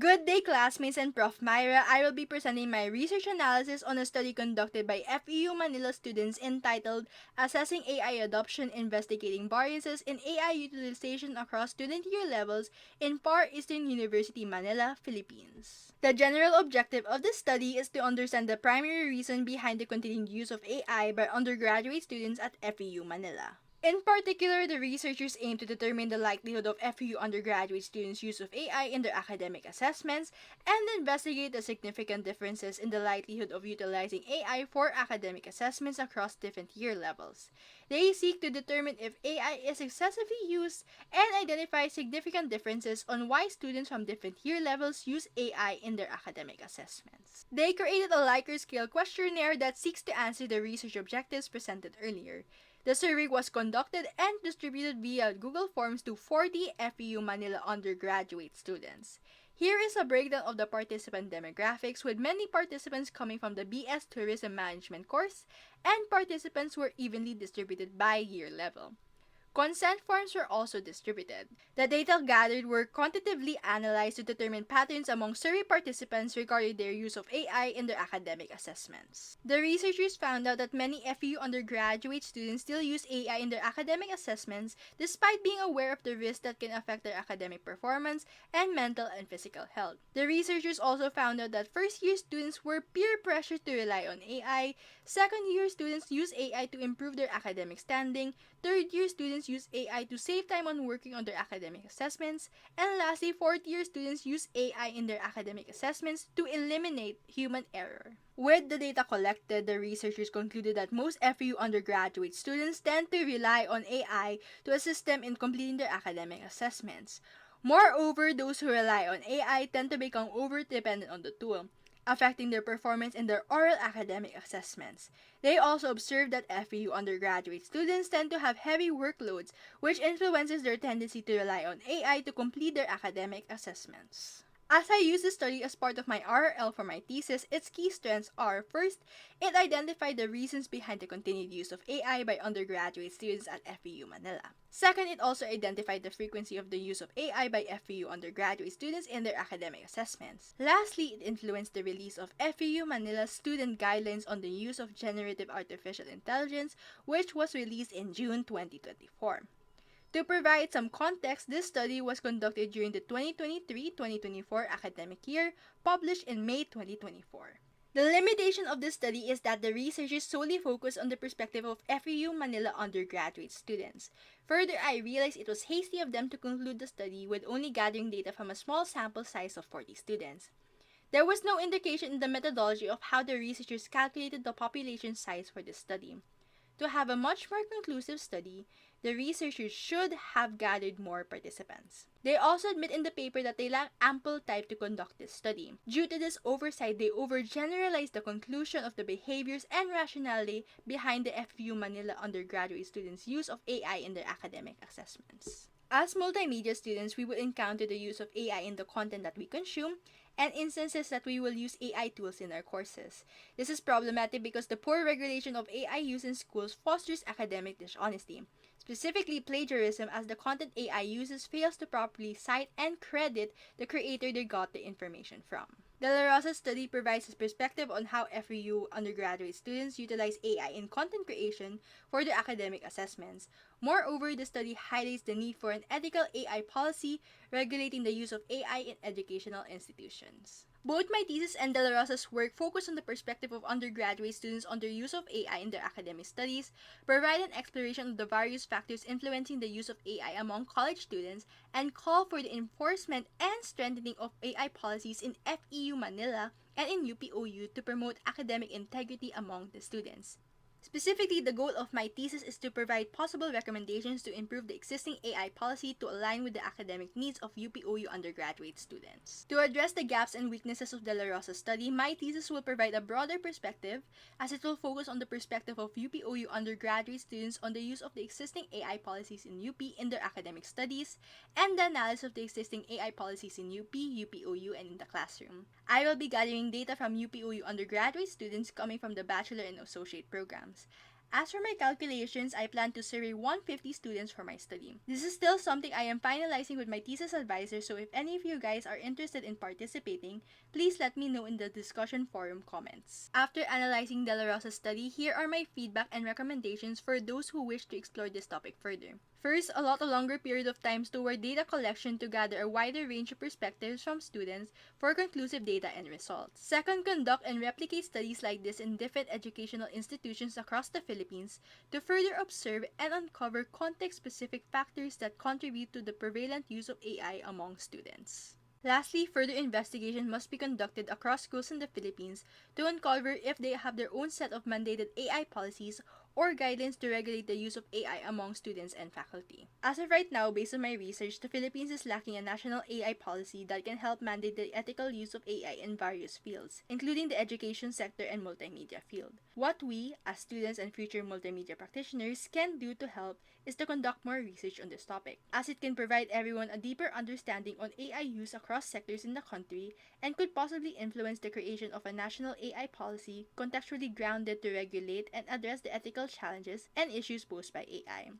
Good day, classmates and Prof. Myra. I will be presenting my research analysis on a study conducted by FEU Manila students entitled Assessing AI Adoption, Investigating Biases in AI Utilization Across Student Year Levels in Far Eastern University, Manila, Philippines. The general objective of this study is to understand the primary reason behind the continued use of AI by undergraduate students at FEU Manila. In particular, the researchers aim to determine the likelihood of FEU undergraduate students' use of AI in their academic assessments and investigate the significant differences in the likelihood of utilizing AI for academic assessments across different year levels. They seek to determine if AI is excessively used and identify significant differences on why students from different year levels use AI in their academic assessments. They created a Likert scale questionnaire that seeks to answer the research objectives presented earlier. The survey was conducted and distributed via Google Forms to 40 FEU Manila undergraduate students. Here is a breakdown of the participant demographics, with many participants coming from the BS Tourism Management course, and participants were evenly distributed by year level. Consent forms were also distributed. The data gathered were quantitatively analyzed to determine patterns among survey participants regarding their use of AI in their academic assessments. The researchers found out that many FEU undergraduate students still use AI in their academic assessments despite being aware of the risks that can affect their academic performance and mental and physical health. The researchers also found out that first-year students were peer pressured to rely on AI, second-year students use AI to improve their academic standing, third-year students use AI to save time on working on their academic assessments, and lastly, fourth-year students use AI in their academic assessments to eliminate human error. With the data collected, the researchers concluded that most FEU undergraduate students tend to rely on AI to assist them in completing their academic assessments. Moreover, those who rely on AI tend to become over-dependent on the tool, affecting their performance in their oral academic assessments. They also observed that FEU undergraduate students tend to have heavy workloads, which influences their tendency to rely on AI to complete their academic assessments. As I use this study as part of my RRL for my thesis, its key strengths are: first, it identified the reasons behind the continued use of AI by undergraduate students at FEU Manila. Second, it also identified the frequency of the use of AI by FEU undergraduate students in their academic assessments. Lastly, it influenced the release of FEU Manila's student guidelines on the use of generative artificial intelligence, which was released in June 2024. To provide some context, this study was conducted during the 2023-2024 academic year, published in May 2024. The limitation of this study is that the researchers solely focused on the perspective of FEU Manila undergraduate students. Further, I realized it was hasty of them to conclude the study with only gathering data from a small sample size of 40 students. There was no indication in the methodology of how the researchers calculated the population size for this study. To have a much more conclusive study, the researchers should have gathered more participants. They also admit in the paper that they lack ample time to conduct this study. Due to this oversight, they overgeneralized the conclusion of the behaviors and rationality behind the FU Manila undergraduate students' use of AI in their academic assessments. As multimedia students, we will encounter the use of AI in the content that we consume and instances that we will use AI tools in our courses. This is problematic because the poor regulation of AI use in schools fosters academic dishonesty, specifically plagiarism, as the content AI uses fails to properly cite and credit the creator they got the information from. The La Rosa study provides a perspective on how FEU undergraduate students utilize AI in content creation for their academic assessments. Moreover, the study highlights the need for an ethical AI policy regulating the use of AI in educational institutions. Both my thesis and De La Rosa's work focus on the perspective of undergraduate students on their use of AI in their academic studies, provide an exploration of the various factors influencing the use of AI among college students, and call for the enforcement and strengthening of AI policies in FEU Manila and in UPOU to promote academic integrity among the students. Specifically, the goal of my thesis is to provide possible recommendations to improve the existing AI policy to align with the academic needs of UPOU undergraduate students. To address the gaps and weaknesses of De La Rosa study, my thesis will provide a broader perspective, as it will focus on the perspective of UPOU undergraduate students on the use of the existing AI policies in UP in their academic studies, and the analysis of the existing AI policies in UP, UPOU, and in the classroom. I will be gathering data from UPOU undergraduate students coming from the bachelor and associate programs. As for my calculations, I plan to survey 150 students for my study. This is still something I am finalizing with my thesis advisor, so if any of you guys are interested in participating, please let me know in the discussion forum comments. After analyzing De La Rosa's study, here are my feedback and recommendations for those who wish to explore this topic further. First, allot a longer period of time toward data collection to gather a wider range of perspectives from students for conclusive data and results. Second, conduct and replicate studies like this in different educational institutions across the Philippines to further observe and uncover context-specific factors that contribute to the prevalent use of AI among students. Lastly, further investigation must be conducted across schools in the Philippines to uncover if they have their own set of mandated AI policies or guidelines to regulate the use of AI among students and faculty. As of right now, based on my research, the Philippines is lacking a national AI policy that can help mandate the ethical use of AI in various fields, including the education sector and multimedia field. What we, as students and future multimedia practitioners, can do to help is to conduct more research on this topic, as it can provide everyone a deeper understanding on AI use across sectors in the country and could possibly influence the creation of a national AI policy contextually grounded to regulate and address the ethical challenges and issues posed by AI.